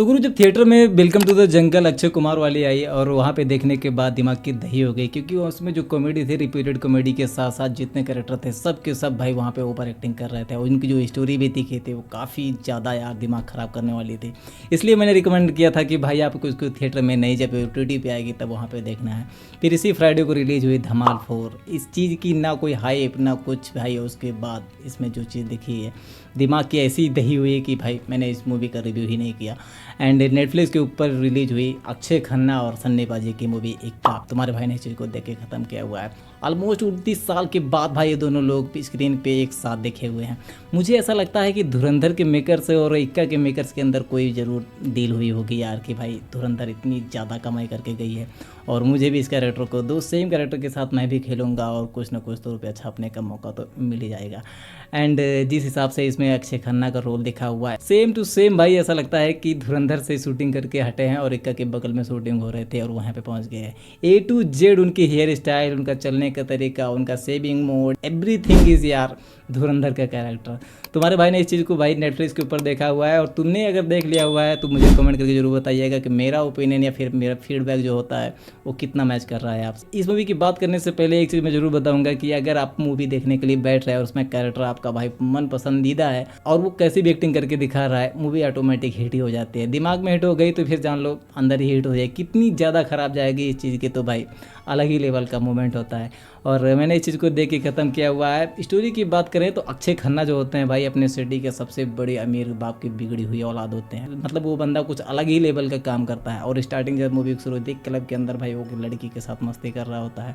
तो गुरु जब थिएटर में welcome to the jungle Akshay Kumar वाली आई और वहाँ पे देखने के बाद दिमाग की दही हो गई, क्योंकि उसमें जो कॉमेडी थी रिपीटेड कॉमेडी के साथ साथ जितने कैरेक्टर थे सब के सब भाई वहाँ पे ओवर एक्टिंग कर रहे थे और उनकी जो स्टोरी भी दिखी थी वो काफ़ी ज़्यादा यार दिमाग ख़राब करने वाली थी। इसलिए मैंने रिकमेंड किया था कि भाई आपको इसको थिएटर में नहीं, जब OTT पे आएगी तब वहाँ पर देखना है। फिर इसी फ्राइडे को रिलीज़ हुई धमाल 4। इस चीज़ की ना कोई हाइप ना कुछ भाई, उसके बाद इसमें जो चीज़ दिखी है दिमाग की ऐसी दही हुई है कि भाई मैंने इस मूवी का रिव्यू ही नहीं किया। एंड नेटफ्लिक्स के ऊपर रिलीज हुई अक्षय खन्ना और सन्नी पाजी की मूवी इक्का। तुम्हारे भाई ने इस चीज़ को देख के ख़त्म किया हुआ है। ऑलमोस्ट 29 साल के बाद भाई ये दोनों लोग स्क्रीन पे एक साथ देखे हुए हैं। मुझे ऐसा लगता है कि धुरंधर के मेकर्स और इक्का के मेकर्स के अंदर कोई ज़रूर डील हुई होगी यार, कि भाई धुरंधर इतनी ज़्यादा कमाई करके गई है और मुझे भी इस कैरेक्टर को दो, सेम कैरेक्टर के साथ मैं भी खेलूँगा और कुछ ना कुछ तो रुपया छापने का मौका तो मिल ही जाएगा। एंड जिस हिसाब से इसमें अक्षय खन्ना का रोल दिखा हुआ है सेम टू सेम भाई, ऐसा लगता है कि धुरंधर से शूटिंग करके हटे हैं और इक्का के बगल में शूटिंग हो रहे थे और वहाँ पे पहुँच गए हैं। A to Z उनकी हेयर स्टाइल, उनका चलने का तरीका, उनका सेविंग मोड, एवरीथिंग इज़ यार धुरंधर का कैरेक्टर। तुम्हारे भाई ने इस चीज़ को भाई नेटफ्लिक्स के ऊपर देखा हुआ है और तुमने अगर देख लिया हुआ है तो मुझे कमेंट करके जरूर बताइएगा कि मेरा ओपिनियन या फिर मेरा फीडबैक जो होता है वो कितना मैच कर रहा है आपसे। इस मूवी की बात करने से पहले एक चीज़ मैं जरूर बताऊंगा कि अगर आप मूवी देखने के लिए बैठ रहे हैं और उसमें कैरेक्टर आपका भाई मन पसंदीदा है और वो कैसी भी एक्टिंग करके दिखा रहा है, मूवी ऑटोमेटिक हिट ही हो जाती है। दिमाग में हिट हो गई तो फिर जान लो अंदर ही हिट हो जाए। कितनी ज़्यादा खराब जाएगी इस चीज़ की तो भाई अलग ही लेवल का मोमेंट होता है। और मैंने इस चीज़ को देख के ख़त्म किया हुआ है। स्टोरी की बात करें तो अक्षय खन्ना जो होते हैं भाई अपने सिटी के सबसे बड़े अमीर बाप की बिगड़ी हुई औलाद होते हैं। मतलब वो बंदा कुछ अलग ही लेवल का काम करता है और स्टार्टिंग जब मूवी शुरू होती है क्लब के अंदर भाई वो लड़की के साथ मस्ती कर रहा होता है,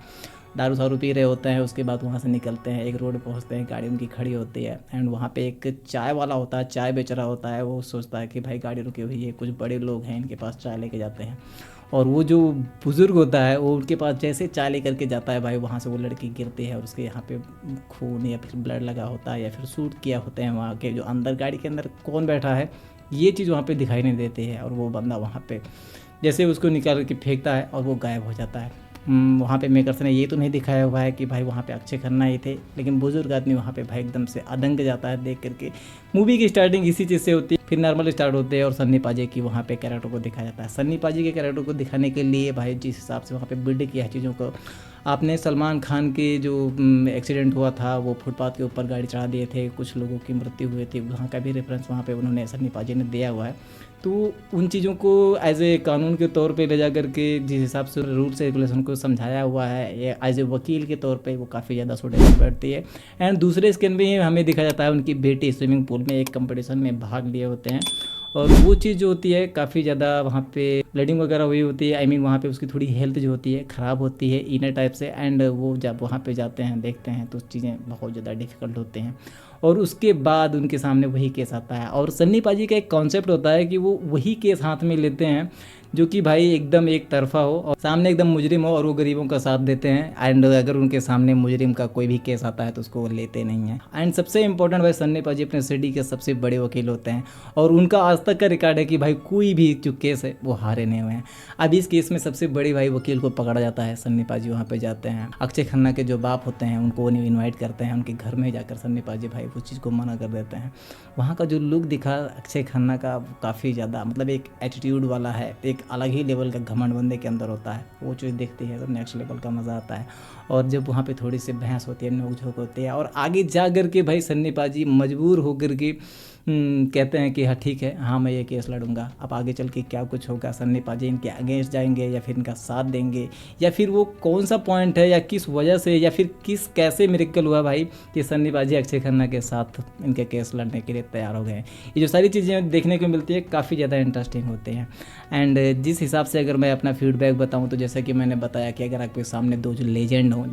दारू सारू पी रहे होते हैं। उसके बाद वहाँ से निकलते हैं, एक रोड पहुँचते हैं, गाड़ी उनकी खड़ी होती है एंड वहाँ पे एक चाय वाला होता है, चाय बेच रहा होता है। वो सोचता है कि भाई गाड़ी रुकी हुई है, कुछ बड़े लोग हैं, इनके पास चाय लेके जाते हैं। और वो जो बुज़ुर्ग होता है वो उनके पास जैसे चाय लेकर के जाता है भाई, वहाँ से वो लड़की गिरती है और उसके यहाँ पे खून या फिर ब्लड लगा होता है या फिर शूट किया होते हैं। वहाँ के जो अंदर गाड़ी के अंदर कौन बैठा है ये चीज़ वहाँ पे दिखाई नहीं देती है और वो बंदा वहाँ पे जैसे उसको निकाल के फेंकता है और वो गायब हो जाता है। वहाँ पे मेकर्स ने ये तो नहीं दिखाया हुआ है कि भाई वहाँ पे अक्षय खन्ना ही थे, लेकिन बुजुर्ग आदमी वहाँ पे भाई एकदम से अदंग जाता है देख करके। मूवी की स्टार्टिंग इसी चीज़ से होती है, फिर नॉर्मल स्टार्ट होते हैं और सन्नी पाजी की वहाँ पे कैरेक्टर को दिखाया जाता है। सन्नी पाजी के कैरेक्टर को दिखाने के लिए भाई जिस हिसाब से वहाँ पे बिल्ड किया है चीज़ों को, आपने सलमान खान के जो एक्सीडेंट हुआ था वो फुटपाथ के ऊपर गाड़ी चढ़ा दिए थे, कुछ लोगों की मृत्यु हुई थी, वहाँ का भी रेफरेंस वहाँ पे उन्होंने सन्नी पाजी ने दिया हुआ है। तो उन चीज़ों को एज ए कानून के तौर पे ले जा कर के जिस हिसाब से रूल्स रेगुलेशन को समझाया हुआ है, ये एज ए वकील के तौर पे वो काफ़ी ज़्यादा सूटेबल बैठती है। एंड दूसरे स्कैन में हमें दिखाया जाता है उनकी बेटी स्विमिंग पूल में एक कंपटीशन में भाग लिए होते हैं और वो चीज़ जो होती है काफ़ी ज़्यादा वहाँ पे ब्लीडिंग वगैरह हुई होती है। आई मीन वहाँ पे उसकी थोड़ी हेल्थ जो होती है ख़राब होती है इनर टाइप से। एंड वो जब वहाँ पे जाते हैं देखते हैं तो चीज़ें बहुत ज़्यादा डिफ़िकल्ट होते हैं और उसके बाद उनके सामने वही केस आता है। और सन्नी पाजी का एक कॉन्सेप्ट होता है कि वो वही केस हाथ में लेते हैं जो कि भाई एकदम एक तरफा हो और सामने एकदम मुजरिम हो और वो गरीबों का साथ देते हैं। एंड अगर उनके सामने मुजरिम का कोई भी केस आता है तो उसको वो लेते नहीं हैं। एंड सबसे इंपॉर्टेंट भाई सन्नी पाजी अपने सिटी के सबसे बड़े वकील होते हैं और उनका आज तक का रिकॉर्ड है कि भाई कोई भी जो केस है वो हारे नहीं हुए हैं। अब इस केस में सबसे बड़ी भाई वकील को पकड़ा जाता है, सन्नी पाजी वहाँ पे जाते हैं, अक्षय खन्ना के जो बाप होते हैं उनको इन्वाइट करते हैं, उनके घर में जाकर सन्नी पाजी भाई उस चीज़ को मना कर देते हैं। वहाँ का जो लुक दिखा अक्षय खन्ना का काफ़ी ज़्यादा मतलब एक एटीट्यूड वाला है, एक अलग ही लेवल का घमंड बंदे के अंदर होता है। वो चीज़ देखती है तो नेक्स्ट लेवल का मज़ा आता है। और जब वहाँ पे थोड़ी सी बहस होती है, नोक-झोंक होती है और आगे जा कर के भाई सन्नी पाजी मजबूर होकर के कहते हैं कि हाँ ठीक है, हाँ मैं ये केस लड़ूंगा। अब आगे चल के क्या कुछ होगा, सन्नी पाजी इनके अगेंस्ट जाएंगे या फिर इनका साथ देंगे या फिर वो कौन सा पॉइंट है या किस वजह से या फिर किस कैसे मिरेकल हुआ भाई कि सन्नी पाजी अक्षय खन्ना के साथ इनके केस लड़ने के लिए तैयार हो गए। ये जो सारी चीज़ें देखने को मिलती है काफ़ी ज़्यादा इंटरेस्टिंग होते हैं। एंड जिस हिसाब से अगर मैं अपना फीडबैक बताऊँ तो जैसा कि मैंने बताया कि अगर आपके सामने दो जो लेजेंड हो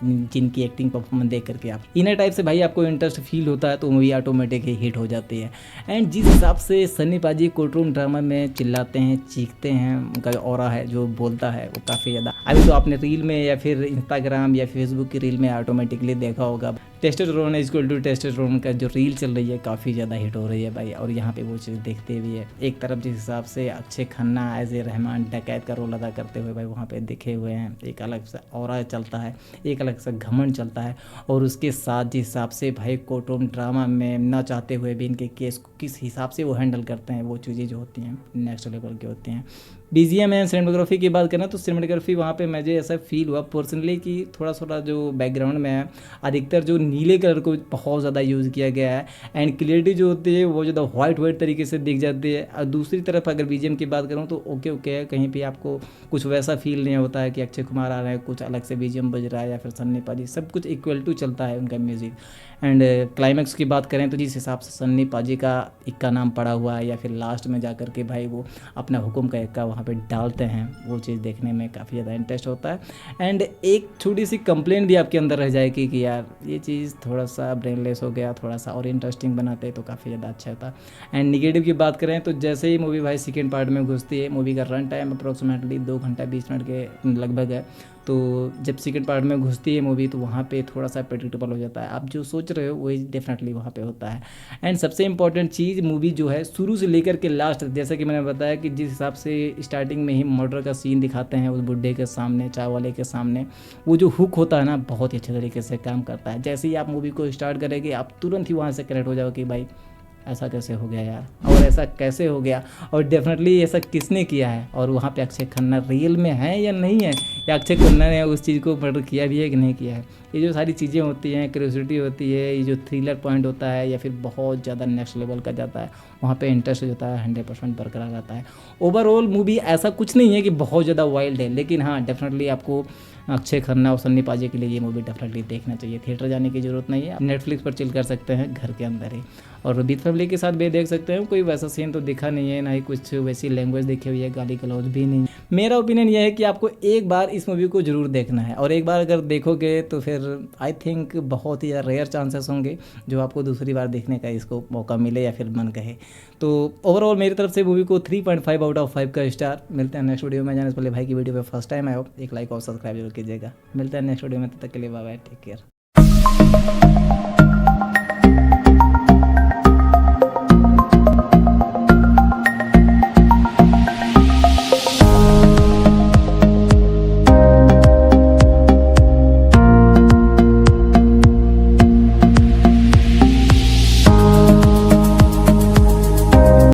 जिनकी एक्टिंग परफॉर्मेंस देख करके आप इनर टाइप से भाई आपको इंटरेस्ट फील होता है तो मूवी ऑटोमेटिक ही हिट हो जाती है। एंड जिस हिसाब से सन्नी पाजी कोर्टरूम ड्रामा में चिल्लाते हैं, चीखते हैं, उनका ऑरा है जो बोलता है वो काफ़ी ज़्यादा, अभी तो आपने रील में या फिर इंस्टाग्राम या फेसबुक की रील में ऑटोमेटिकली देखा होगा testosterone is equal to testosterone का जो रील चल रही है काफ़ी ज़्यादा हिट हो रही है भाई, और यहाँ पे वो चीज़ देखते भी है। एक तरफ जिस हिसाब से अक्षय खन्ना एज ए रहमान डकैत का रोल अदा करते हुए भाई वहाँ पे दिखे हुए हैं, एक अलग सा ऑरा चलता है, एक अलग सा घमंड चलता है, और उसके साथ जिस हिसाब से भाई कोर्टरूम ड्रामा में ना चाहते हुए भी इनके केस को किस हिसाब से वो हैंडल करते हैं, वो चीज़ें जो होती हैं नेक्स्ट लेवल की होती हैं। BGM एंड सिनेमेटोग्राफी की बात करें तो सिनेमेटोग्राफी वहाँ पे मुझे ऐसा फील हुआ पर्सनली कि थोड़ा थोड़ा जो बैकग्राउंड में है अधिकतर जो नीले कलर को बहुत ज़्यादा यूज़ किया गया है, एंड क्लियरिटी जो होती है वो ज़्यादा वाइट तरीके से दिख जाती है। और दूसरी तरफ अगर BGM की बात करूँ तो ओके है, कहीं पे आपको कुछ वैसा फील नहीं होता है कि अक्षय कुमार आ रहे हैं कुछ अलग से BGM बज रहा है या फिर सन्नी पाजी, सब कुछ इक्वल टू चलता है उनका म्यूज़िक। एंड क्लाइमैक्स की बात करें तो जिस हिसाब से सन्नी पाजी का इक्का नाम पड़ा हुआ है या फिर लास्ट में जा कर के भाई वो अपना हुक्म का इक्का वहाँ पे डालते हैं, वो चीज़ देखने में काफ़ी ज़्यादा इंटरेस्ट होता है। एंड एक छोटी सी कंप्लेंट भी आपके अंदर रह जाएगी कि यार ये चीज़ थोड़ा सा ब्रेनलेस हो गया, थोड़ा सा और इंटरेस्टिंग बनाते तो काफ़ी ज़्यादा अच्छा होता। एंड निगेटिव की बात करें तो जैसे ही मूवी भाई सेकेंड पार्ट में घुसती है, मूवी का रन टाइम अप्रोक्सीमेटली 2 घंटा 20 मिनट के लगभग है, तो जब सेकेंड पार्ट में घुसती है मूवी तो वहाँ पे थोड़ा सा प्रेडिक्टेबल हो जाता है, आप जो सोच रहे हो वही डेफिनेटली वहाँ पे होता है। एंड सबसे इंपॉर्टेंट चीज़ मूवी जो है शुरू से लेकर के लास्ट, जैसा कि मैंने बताया कि जिस हिसाब से स्टार्टिंग में ही मर्डर का सीन दिखाते हैं उस बुड्ढे के सामने, चाय वाले के सामने, वो जो हुक होता है ना बहुत ही अच्छे तरीके से काम करता है। जैसे ही आप मूवी को स्टार्ट करेंगे आप तुरंत ही वहाँ से कनेक्ट हो जाओगे कि भाई ऐसा कैसे हो गया यार, और ऐसा कैसे हो गया, और डेफिनेटली ऐसा किसने किया है, और वहाँ पे अक्षय खन्ना रियल में है या नहीं है, या अक्षय खन्ना ने उस चीज़ को मर्डर किया भी है कि नहीं किया है। ये जो सारी चीज़ें होती हैं, क्यूरियोसिटी होती है, ये जो थ्रिलर पॉइंट होता है या फिर बहुत ज़्यादा नेक्स्ट लेवल का जाता है, वहाँ पे इंटरेस्ट हो जाता है 100% बरकरार रहता है। ओवरऑल मूवी ऐसा कुछ नहीं है कि बहुत ज़्यादा वाइल्ड है, लेकिन हाँ डेफिनेटली आपको अक्षय खन्ना और सन्नी पाजी के लिए ये मूवी डेफिनेटली देखना चाहिए। थिएटर जाने की ज़रूरत नहीं है, आप नेटफ्लिक्स पर चिल कर सकते हैं घर के अंदर ही, और विद फैमिली के साथ भी देख सकते हैं। कोई वैसा सीन तो दिखा नहीं है, ना ही कुछ वैसी लैंग्वेज दिखी हुई है, गाली गलौज भी नहीं। मेरा ओपिनियन ये है कि आपको एक बार इस मूवी को ज़रूर देखना है, और एक बार अगर देखोगे तो फिर आई थिंक बहुत ही रेयर चांसेस होंगे जो आपको दूसरी बार देखने का इसको मौका मिले या फिर मन कहे। तो ओवरऑल मेरी तरफ से मूवी को 3.5 आउट ऑफ 5 का स्टार। मिलते हैं नेक्स्ट वीडियो में। जाने से पहले भाई की वीडियो पे फर्स्ट टाइम आए हो एक लाइक और सब्सक्राइब जरूर कीजिएगा। मिलते हैं नेक्स्ट वीडियो में, तब तक के लिए बाय बाय, टेक केयर।